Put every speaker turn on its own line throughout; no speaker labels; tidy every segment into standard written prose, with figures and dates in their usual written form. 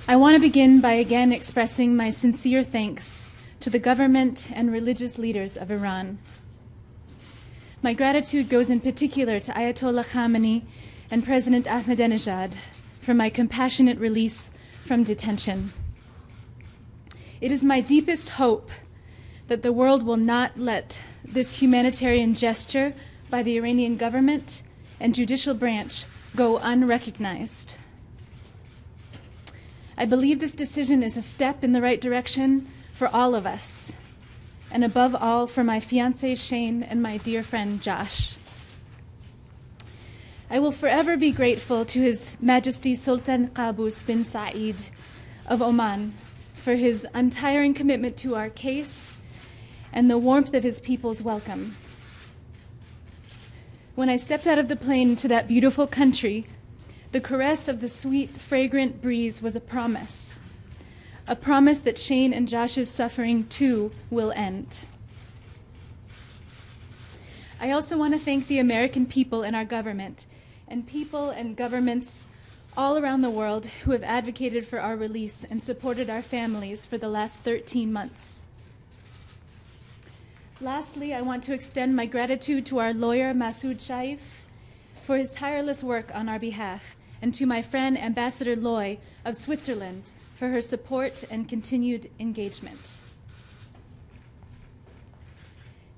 I want to begin by again expressing my sincere thanks to the government and religious leaders of Iran. My gratitude goes in particular to Ayatollah Khamenei and President Ahmadinejad for my compassionate release from detention. It is my deepest hope that the world will not let this humanitarian gesture by the Iranian government and judicial branch go unrecognized. I believe this decision is a step in the right direction for all of us, and above all for my fiancé Shane and my dear friend Josh. I will forever be grateful to His Majesty Sultan Qaboos bin Saeed of Oman for his untiring commitment to our case and the warmth of his people's welcome. When I stepped out of the plane into that beautiful country, the caress of the sweet, fragrant breeze was a promise that Shane and Josh's suffering too will end. I also want to thank the American people and our government, and people and governments all around the world who have advocated for our release and supported our families for the last 13 months. Lastly, I want to extend my gratitude to our lawyer, Masoud Shaif, for his tireless work on our behalf, and to my friend, Ambassador Loy of Switzerland, for her support and continued engagement.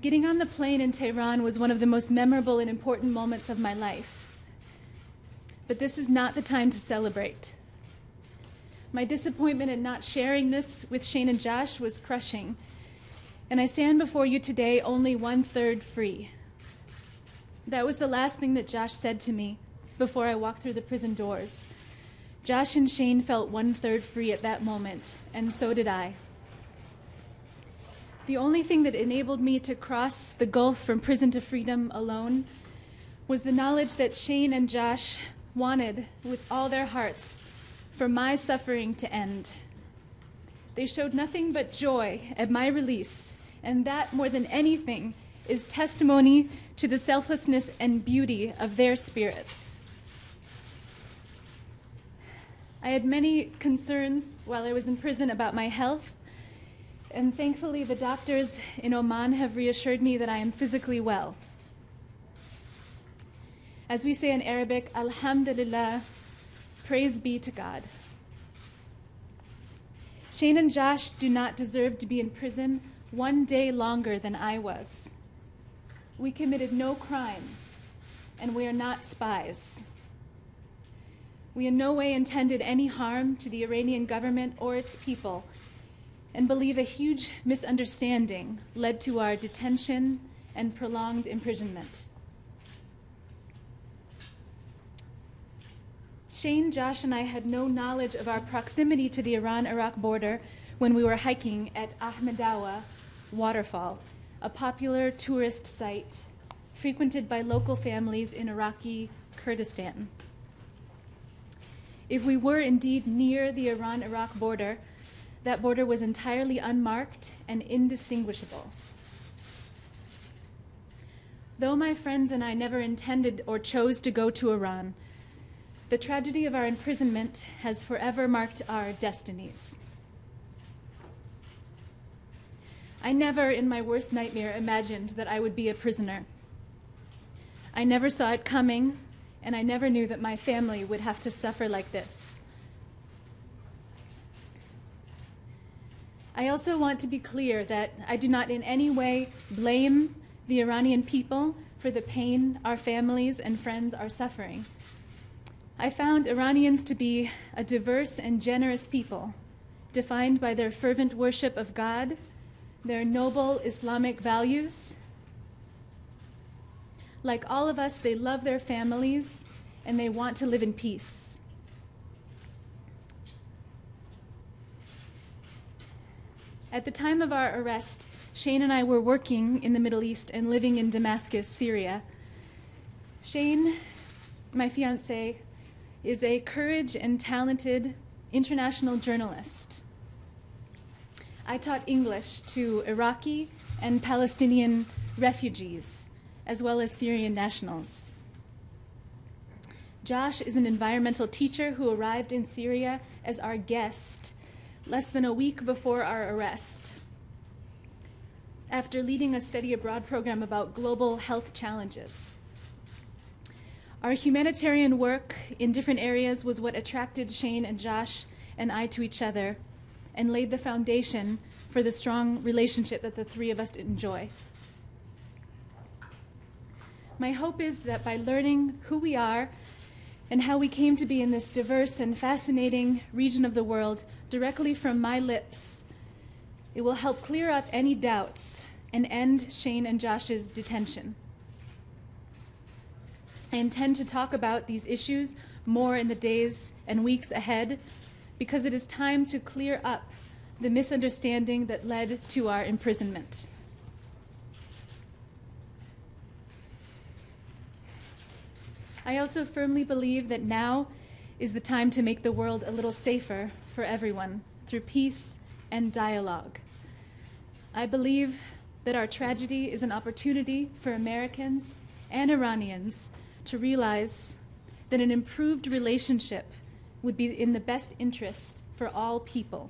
Getting on the plane in Tehran was one of the most memorable and important moments of my life. But this is not the time to celebrate. My disappointment in not sharing this with Shane and Josh was crushing, and I stand before you today only 1/3 free. That was the last thing that Josh said to me before I walked through the prison doors. Josh and Shane felt 1/3 free at that moment, and so did I. The only thing that enabled me to cross the gulf from prison to freedom alone was the knowledge that Shane and Josh wanted with all their hearts for my suffering to end. They showed nothing but joy at my release, and that, more than anything, is testimony to the selflessness and beauty of their spirits. I had many concerns while I was in prison about my health, and thankfully the doctors in Oman have reassured me that I am physically well. As we say in Arabic, Alhamdulillah, praise be to God. Shane and Josh do not deserve to be in prison one day longer than I was. We committed no crime, and we are not spies. We in no way intended any harm to the Iranian government or its people, and believe a huge misunderstanding led to our detention and prolonged imprisonment. Shane, Josh, and I had no knowledge of our proximity to the Iran-Iraq border when we were hiking at Ahmadinejad waterfall, a popular tourist site frequented by local families in Iraqi Kurdistan. If we were indeed near the Iran-Iraq border, that border was entirely unmarked and indistinguishable. Though my friends and I never intended or chose to go to Iran, the tragedy of our imprisonment has forever marked our destinies. I never, in my worst nightmare, imagined that I would be a prisoner. I never saw it coming, and I never knew that my family would have to suffer like this. I also want to be clear that I do not in any way blame the Iranian people for the pain our families and friends are suffering. I found Iranians to be a diverse and generous people, defined by their fervent worship of God, their noble Islamic values. Like all of us, they love their families and they want to live in peace. At the time of our arrest, Shane and I were working in the Middle East and living in Damascus, Syria. Shane, my fiancé, is a courage and talented international journalist. I taught English to Iraqi and Palestinian refugees, as well as Syrian nationals. Josh is an environmental teacher who arrived in Syria as our guest less than a week before our arrest. After leading a study abroad program about global health challenges. Our humanitarian work in different areas was what attracted Shane and Josh and I to each other and laid the foundation for the strong relationship that the three of us enjoy. My hope is that by learning who we are and how we came to be in this diverse and fascinating region of the world directly from my lips, it will help clear up any doubts and end Shane and Josh's detention. I intend to talk about these issues more in the days and weeks ahead because it is time to clear up the misunderstanding that led to our imprisonment. I also firmly believe that now is the time to make the world a little safer for everyone through peace and dialogue. I believe that our tragedy is an opportunity for Americans and Iranians to realize that an improved relationship would be in the best interest for all people.